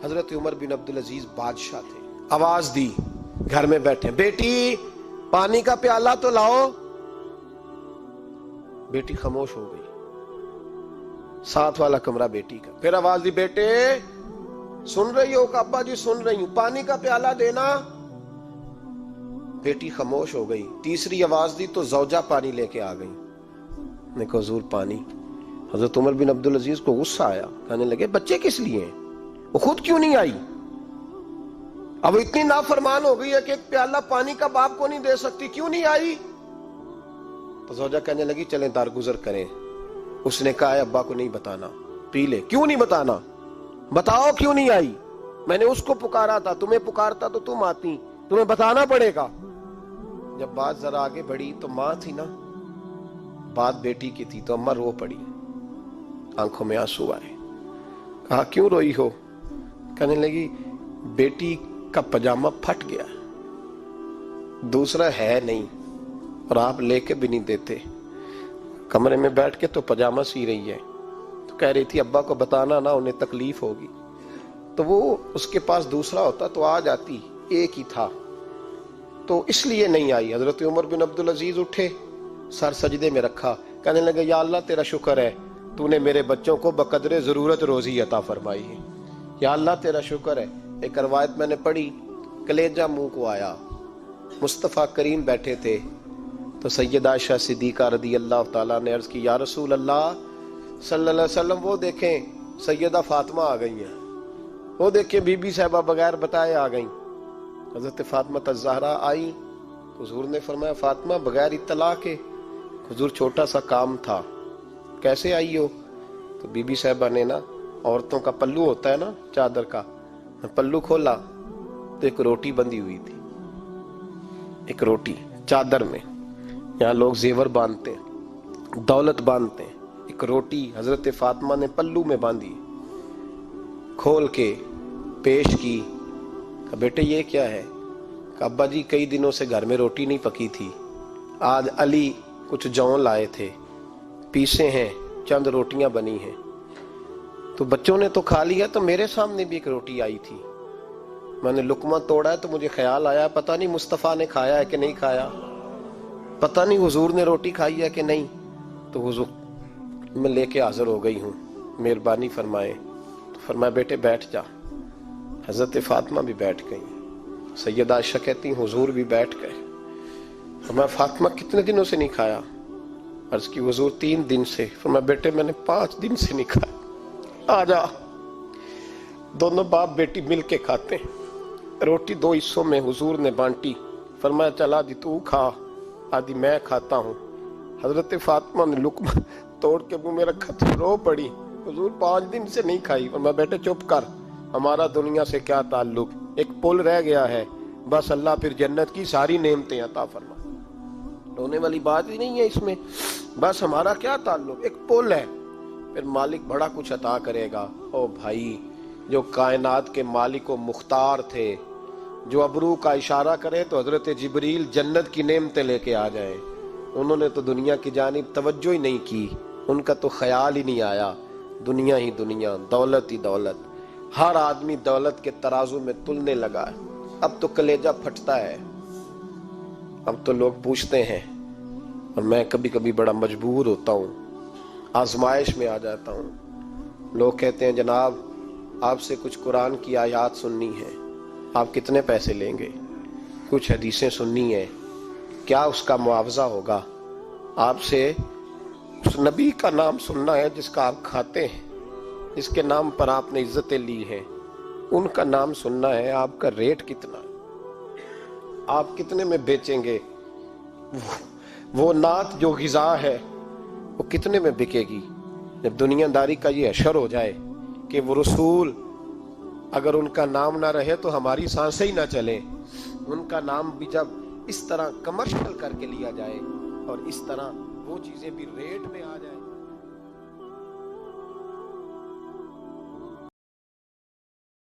حضرت عمر بن عبدالعزیز بادشاہ تھے، آواز دی، گھر میں بیٹھے، بیٹی پانی کا پیالہ تو لاؤ۔ بیٹی خاموش ہو گئی، ساتھ والا کمرہ بیٹی کا، پھر آواز دی، بیٹے سن رہی ہو؟ کہ ابا جی سن رہی ہوں، پانی کا پیالہ دینا۔ بیٹی خاموش ہو گئی، تیسری آواز دی تو زوجہ پانی لے کے آ گئی، نے کہا حضور پانی۔ حضرت عمر بن عبدالعزیز کو غصہ آیا، کہنے لگے بچے کس لیے ہیں، وہ خود کیوں نہیں آئی؟ اب اتنی نافرمان ہو گئی ہے کہ ایک پیالہ پانی کا باپ کو نہیں دے سکتی، کیوں نہیں آئی؟ تو زوجہ کہنے لگی چلیں درگزر کریں۔ اس نے کہا ہے ابا کو نہیں بتانا، پی لے۔ کیوں نہیں بتانا؟ بتاؤ کیوں نہیں آئی؟ میں نے اس کو پکارا تھا، تمہیں پکارتا تو تم آتی، تمہیں بتانا پڑے گا۔ جب بات ذرا آگے بڑھی تو ماں تھی نا، بات بیٹی کی تھی، تو اماں رو پڑی، آنکھوں میں آنسو آئے۔ کہا کیوں روئی ہو؟ کہنے لگی بیٹی کا پجامہ پھٹ گیا، دوسرا ہے نہیں، اور آپ لے کے بھی نہیں دیتے، کمرے میں بیٹھ کے تو پجامہ سی رہی ہے، تو کہہ رہی تھی ابا کو بتانا نا، انہیں تکلیف ہوگی، تو وہ اس کے پاس دوسرا ہوتا تو آ جاتی، ایک ہی تھا، تو اس لیے نہیں آئی۔ حضرت عمر بن عبدالعزیز اٹھے، سر سجدے میں رکھا، کہنے لگے یا اللہ تیرا شکر ہے، تو نے میرے بچوں کو بقدر ضرورت روزی عطا فرمائی ہے، یا اللہ تیرا شکر ہے۔ ایک روایت میں نے پڑھی، کلیجہ منہ کو آیا، مصطفیٰ کریم بیٹھے تھے، تو سیدہ عائشہ صدیقہ رضی اللہ تعالیٰ نے عرض کی یا رسول اللہ صلی اللہ علیہ وسلم، وہ دیکھیں سیدہ فاطمہ آ گئی ہیں، وہ دیکھیں بی بی صاحبہ بغیر بتائے آ گئیں۔ حضرت فاطمہ الزہرا آئی، حضور نے فرمایا فاطمہ بغیر اطلاع کے؟ حضور چھوٹا سا کام تھا۔ کیسے آئی ہو؟ تو بی بی صاحبہ نے نا، عورتوں کا پلو ہوتا ہے نا چادر کا، پلو کھولا تو ایک روٹی بندھی ہوئی تھی، ایک روٹی چادر میں، یہاں لوگ زیور باندھتے ہیں، دولت باندھتے ہیں، ایک روٹی حضرت فاطمہ نے پلو میں باندھی، کھول کے پیش کی، کہ بیٹے یہ کیا ہے؟ کہ ابا جی کئی دنوں سے گھر میں روٹی نہیں پکی تھی، آج علی کچھ جون لائے تھے، پیسے ہیں، چند روٹیاں بنی ہیں، تو بچوں نے تو کھا لیا، تو میرے سامنے بھی ایک روٹی آئی تھی، میں نے لقمہ توڑا ہے تو مجھے خیال آیا پتہ نہیں مصطفیٰ نے کھایا ہے کہ نہیں کھایا، پتہ نہیں حضور نے روٹی کھائی ہے کہ نہیں، تو حضور میں لے کے حاضر ہو گئی ہوں، مہربانی فرمائے۔ تو فرمایا بیٹے بیٹھ جا۔ حضرت فاطمہ بھی بیٹھ گئی، سیدہ عائشہ کہتی ہیں حضور بھی بیٹھ گئے۔ فرمایا فاطمہ کتنے دنوں سے نہیں کھایا؟ عرض کی حضور 3 دن سے۔ فرمایا بیٹے میں نے 5 دن سے نہیں کھایا، آ جا۔ دونوں باپ بیٹی مل کے کھاتے ہیں، روٹی 2 حصوں میں حضور نے بانٹی، فرمایا چل آدھی تو کھا، آدھی میں کھاتا ہوں۔ حضرت فاطمہ نے لقمہ توڑ کے منہ میں رکھا تو رو پڑی، حضور 5 دن سے نہیں کھائی۔ فرمایا بیٹے چپ کر، ہمارا دنیا سے کیا تعلق، ایک پل رہ گیا ہے، بس اللہ پھر جنت کی ساری نعمتیں عطا فرما، رونے والی بات ہی نہیں ہے اس میں، بس ہمارا کیا تعلق، ایک پل ہے، پھر مالک بڑا کچھ عطا کرے گا۔ او بھائی، جو کائنات کے مالک و مختار تھے، جو ابرو کا اشارہ کرے تو حضرت جبریل جنت کی نعمتیں لے کے آ جائیں، انہوں نے تو دنیا کی جانب توجہ ہی نہیں کی، ان کا تو خیال ہی نہیں آیا، دنیا ہی دنیا، دولت ہی دولت، ہر آدمی دولت کے ترازو میں تلنے لگا ہے۔ اب تو کلیجہ پھٹتا ہے، اب تو لوگ پوچھتے ہیں، اور میں کبھی کبھی بڑا مجبور ہوتا ہوں، آزمائش میں آ جاتا ہوں، لوگ کہتے ہیں جناب آپ سے کچھ قرآن کی آیات سننی ہے، آپ کتنے پیسے لیں گے؟ کچھ حدیثیں سننی ہیں، کیا اس کا معاوضہ ہوگا؟ آپ سے اس نبی کا نام سننا ہے جس کا آپ کھاتے ہیں، جس کے نام پر آپ نے عزتیں لی ہیں، ان کا نام سننا ہے، آپ کا ریٹ کتنا ہے، آپ کتنے میں بیچیں گے؟ وہ نعت جو غذا ہے وہ کتنے میں بکے گی؟ جب دنیا داری کا یہ حشر ہو جائے کہ وہ رسول اگر ان کا نام نہ رہے تو ہماری سانسیں ہی نہ چلیں، ان کا نام بھی جب اس طرح کمرشل کر کے لیا جائے اور اس طرح وہ چیزیں بھی ریٹ میں آ جائیں۔